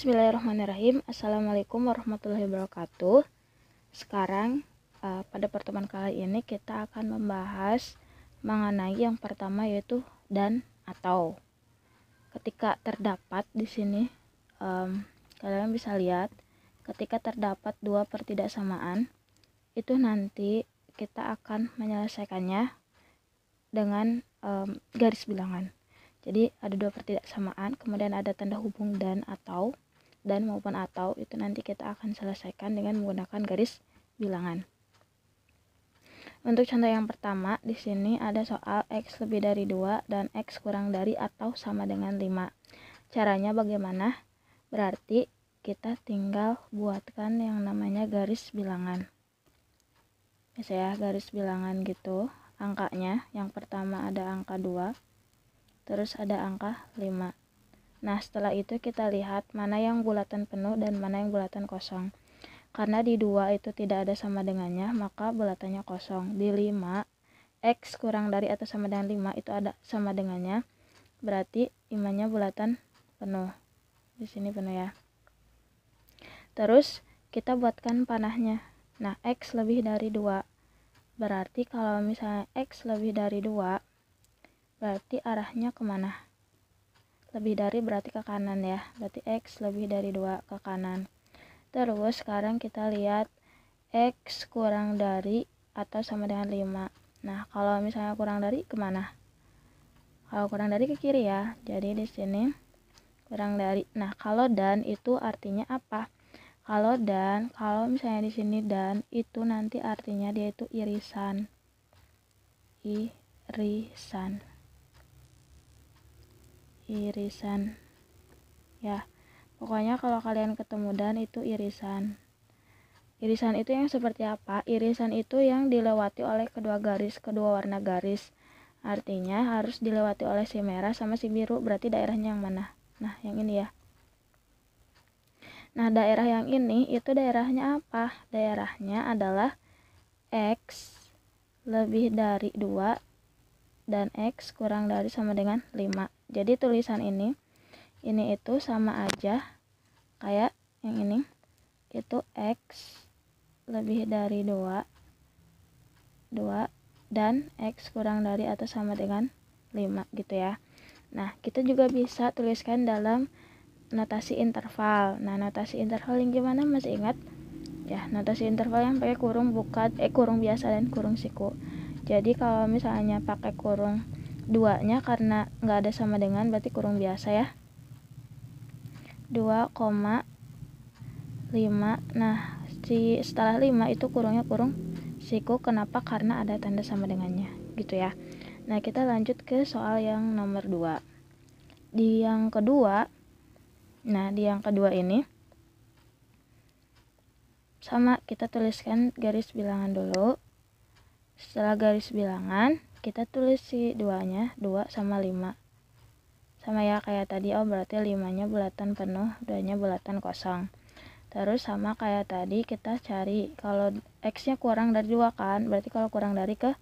Bismillahirrahmanirrahim. Assalamualaikum warahmatullahi wabarakatuh. Sekarang pada pertemuan kali ini kita akan membahas mengenai yang pertama, yaitu dan atau. Ketika terdapat di sini kalian bisa lihat, ketika terdapat dua pertidaksamaan, itu nanti kita akan menyelesaikannya dengan garis bilangan. Jadi ada dua pertidaksamaan, kemudian ada tanda hubung dan atau, dan maupun atau, itu nanti kita akan selesaikan dengan menggunakan garis bilangan. Untuk contoh yang pertama, di sini ada soal x lebih dari 2 dan x kurang dari atau sama dengan 5. Caranya bagaimana? Berarti kita tinggal buatkan yang namanya garis bilangan. Bisa ya, garis bilangan gitu. Angkanya, yang pertama ada angka 2. Terus ada angka 5. Nah, setelah itu kita lihat mana yang bulatan penuh dan mana yang bulatan kosong. Karena di 2 itu tidak ada sama dengannya, maka bulatannya kosong. Di 5, x kurang dari atau sama dengan 5 itu ada sama dengannya. Berarti 5-nya bulatan penuh. Di sini penuh ya. Terus kita buatkan panahnya. Nah, x lebih dari 2. Berarti kalau misalnya x lebih dari 2, berarti arahnya kemana? Lebih dari berarti ke kanan ya. Berarti x lebih dari 2 ke kanan. Terus sekarang kita lihat x kurang dari atau sama dengan 5. Nah, kalau misalnya kurang dari kemana? Kalau kurang dari ke kiri ya. Jadi di sini kurang dari. Nah, kalau dan itu artinya apa? Kalau misalnya di sini dan itu nanti artinya dia itu irisan. Irisan ya, pokoknya kalau kalian ketemu dan itu irisan itu yang seperti apa? Irisan itu yang dilewati oleh kedua warna garis, artinya harus dilewati oleh si merah sama si biru. Berarti daerahnya yang mana? Nah, yang ini ya. Nah, daerah yang ini itu daerahnya apa? Daerahnya adalah x lebih dari 2 dan x kurang dari sama dengan 5. Jadi tulisan ini itu sama aja kayak yang ini. Itu x lebih dari 2 dan x kurang dari atau sama dengan 5 gitu ya. Nah, kita juga bisa tuliskan dalam notasi interval. Nah, notasi interval yang gimana, masih ingat? Ya, notasi interval yang pakai kurung kurung biasa dan kurung siku. Jadi kalau misalnya pakai kurung 2-nya karena nggak ada sama dengan, berarti kurung biasa ya. 2,5. Nah, setelah 5 itu kurungnya kurung siku. Kenapa? Karena ada tanda sama dengannya gitu ya. Nah, kita lanjut ke soal yang nomor 2. Di yang kedua ini sama, kita tuliskan garis bilangan dulu. Setelah garis bilangan, kita tulis si 2-nya, 2 sama 5. Sama ya kayak tadi, berarti 5-nya bulatan penuh, 2-nya bulatan kosong. Terus sama kayak tadi, kita cari kalau x-nya kurang dari 2 kan, berarti kalau kurang dari ke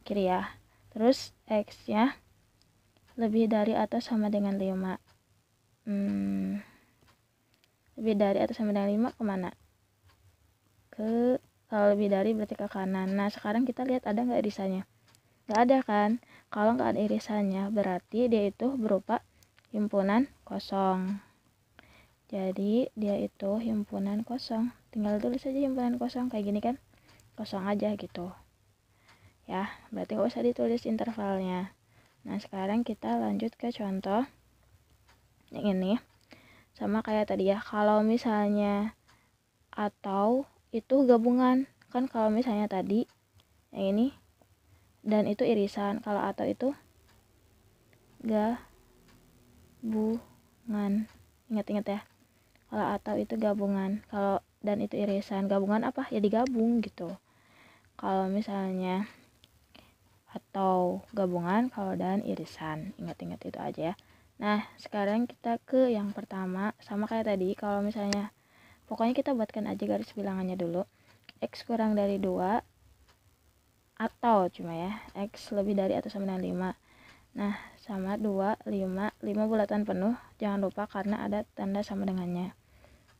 kiri ya. Terus x-nya lebih dari atau sama dengan 5. Lebih dari atau sama dengan 5 kemana? Kalau lebih dari berarti ke kanan. Nah, sekarang kita lihat ada nggak irisannya? Nggak ada kan? Kalau nggak ada irisannya, berarti dia itu berupa himpunan kosong. Jadi dia itu himpunan kosong. Tinggal tulis aja himpunan kosong kayak gini kan? Kosong aja gitu. Ya, berarti nggak usah ditulis intervalnya. Nah, sekarang kita lanjut ke contoh yang ini. Sama kayak tadi ya, kalau misalnya atau itu gabungan. Kan kalau misalnya tadi yang ini dan itu irisan, kalau atau itu gabungan. Ingat-ingat ya. Kalau atau itu gabungan, kalau dan itu irisan. Gabungan apa? Ya digabung gitu. Kalau misalnya atau gabungan, kalau dan irisan. Ingat-ingat itu aja ya. Nah, sekarang kita ke yang pertama. Sama kayak tadi, kalau misalnya pokoknya kita buatkan aja garis bilangannya dulu. X kurang dari 2 atau cuma ya, X lebih dari atau sama dengan 5. Nah, sama 2, 5 bulatan penuh, jangan lupa karena ada tanda sama dengannya.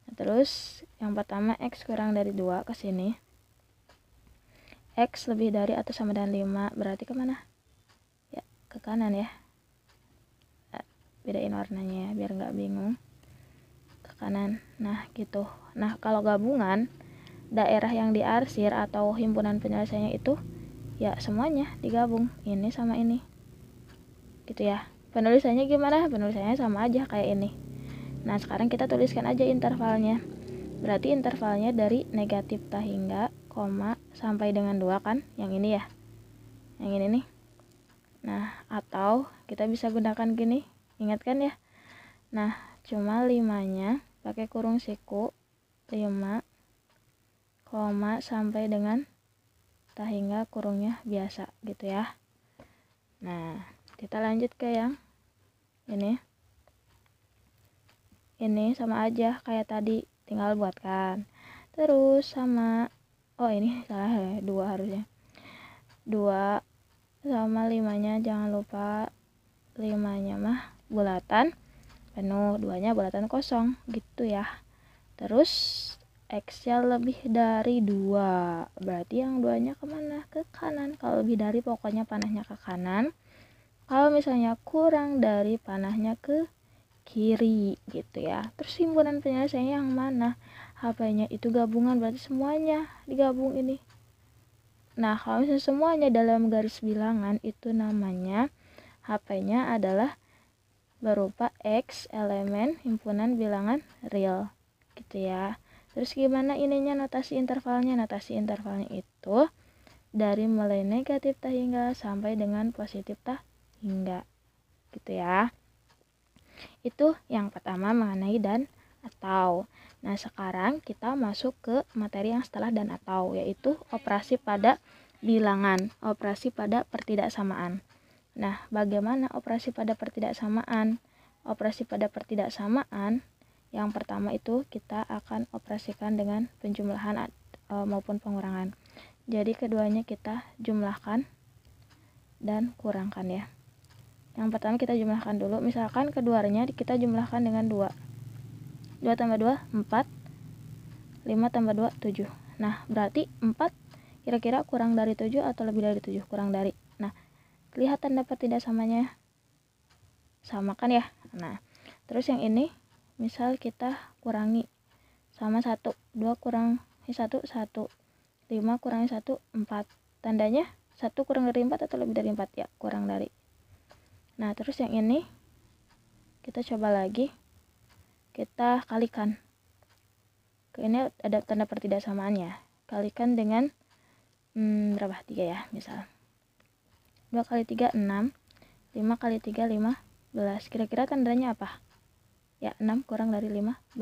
Nah, terus yang pertama X kurang dari 2 ke sini. X lebih dari atau sama dengan 5, berarti kemana? Ya, ke kanan ya. Bedain warnanya ya, biar nggak bingung. Ke kanan, nah gitu. Nah, kalau gabungan, daerah yang diarsir atau himpunan penyelesaiannya itu, ya semuanya digabung, ini sama ini. Gitu ya. Penulisannya gimana? Penulisannya sama aja kayak ini. Nah, sekarang kita tuliskan aja intervalnya. Berarti intervalnya dari negatif ta hingga, koma, sampai dengan 2 kan? Yang ini ya. Yang ini nih. Nah, atau kita bisa gunakan gini. Ingat kan ya? Nah, cuma 5-nya pakai kurung siku 5, koma, sampai dengan ta hingga kurungnya biasa gitu ya. Nah, kita lanjut ke yang ini. Ini sama aja kayak tadi, tinggal buatkan. Terus sama, oh ini salah ya, 2 harusnya. 2 sama 5-nya jangan lupa, 5-nya mah bulatan penuh, 2-nya bulatan kosong gitu ya. Terus X-nya lebih dari 2, berarti yang 2-nya kemana? Ke kanan. Kalau lebih dari pokoknya panahnya ke kanan. Kalau misalnya kurang dari panahnya ke kiri gitu ya. Terus himpunan penyelesaiannya yang mana? HP-nya itu gabungan, berarti semuanya digabung ini. Nah, kalau misalnya semuanya dalam garis bilangan, itu namanya HP-nya adalah berupa X elemen himpunan bilangan real gitu ya. Terus gimana ininya notasi intervalnya? Notasi intervalnya itu dari mulai negatif ta hingga sampai dengan positif ta hingga gitu ya. Itu yang pertama mengenai dan atau. Nah, sekarang kita masuk ke materi yang setelah dan atau, yaitu operasi pada bilangan, operasi pada pertidaksamaan. Nah, bagaimana operasi pada pertidaksamaan? Operasi pada pertidaksamaan yang pertama itu kita akan operasikan dengan penjumlahan maupun pengurangan. Jadi keduanya kita jumlahkan dan kurangkan ya. Yang pertama kita jumlahkan dulu, misalkan keduanya kita jumlahkan dengan 2. 2 tambah 2, 4. 5 tambah 2, 7. Nah, berarti 4 kira-kira kurang dari 7 atau lebih dari 7? Kurang dari. Nah, kelihatan dapat tidak samanya? Sama kan ya? Nah, terus yang ini, misal kita kurangi sama 1. 2 kurangi 1, 1. 5 kurangi 1, 4. Tandanya 1 kurang dari 4 atau lebih dari 4? Ya, kurang dari. Nah, terus yang ini kita coba lagi, kita kalikan. Ini ada tanda pertidaksamaannya. Kalikan dengan berapa? 3 ya, misal. 2 kali 3, 6. 5 kali 3, 15. Kira-kira tandanya apa? Ya, 6 kurang dari 15.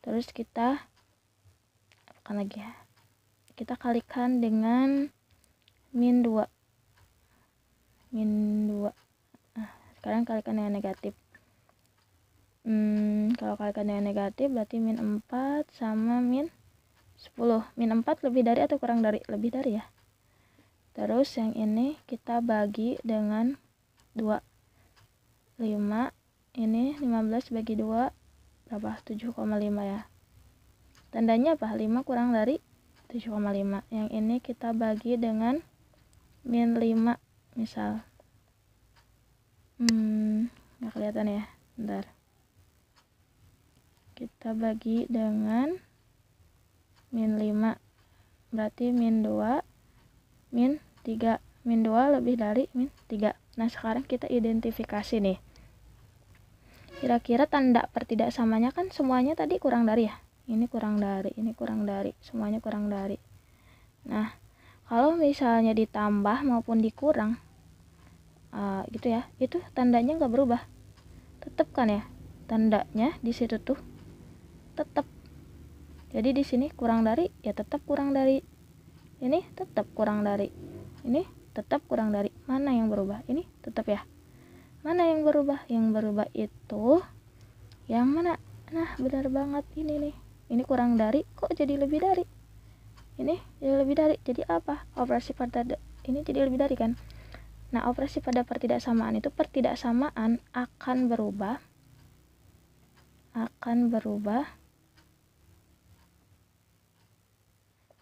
Terus kita apakan lagi ya? Kita kalikan dengan min 2. Min 2. Nah, sekarang kalikan dengan negatif. Kalau kalikan dengan negatif berarti min 4 sama min 10. Min 4 lebih dari atau kurang dari? Lebih dari ya. Terus yang ini kita bagi dengan 2. 5. Ini 15 bagi 2 berapa? 7,5 ya. Tandanya apa? 5 kurang dari 7,5. Yang ini kita bagi dengan min 5 misal. Nggak kelihatan ya. Bentar. Kita bagi dengan min 5. Berarti min 2, min 3. Min 2 lebih dari min 3. Nah, sekarang kita identifikasi nih. Kira-kira tanda pertidaksamanya kan semuanya tadi kurang dari ya. Ini kurang dari, ini kurang dari, semuanya kurang dari. Nah, kalau misalnya ditambah maupun dikurang, gitu ya, itu tandanya nggak berubah. Tetap kan ya, tandanya di situ tuh tetap. Jadi di sini kurang dari, ya tetap kurang dari. Ini tetap kurang dari. Ini tetap kurang dari. Mana yang berubah? Ini tetap ya. Mana yang berubah? Yang berubah itu yang mana? Nah, benar banget ini nih. Ini kurang dari, kok jadi lebih dari? Ini jadi lebih dari. Jadi apa? Operasi pada ini jadi lebih dari kan? Nah, operasi pada pertidaksamaan itu pertidaksamaan akan berubah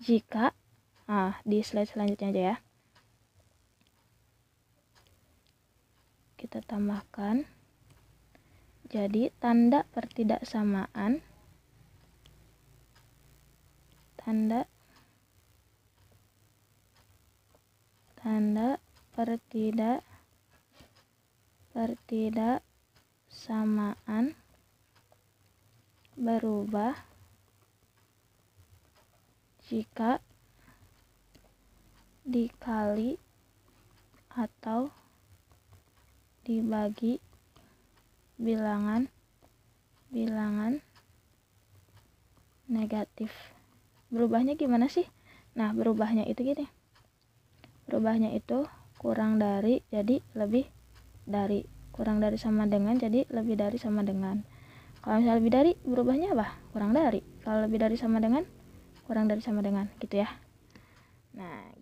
jika di slide selanjutnya aja ya. Kita tambahkan. Jadi tanda pertidaksamaan pertidaksamaan berubah jika dikali atau dibagi bilangan negatif. Berubahnya gimana sih? Nah, berubahnya itu gini. Berubahnya itu kurang dari jadi lebih dari. Kurang dari sama dengan jadi lebih dari sama dengan. Kalau misalnya lebih dari, berubahnya apa? Kurang dari. Kalau lebih dari sama dengan, kurang dari sama dengan, gitu ya. Nah,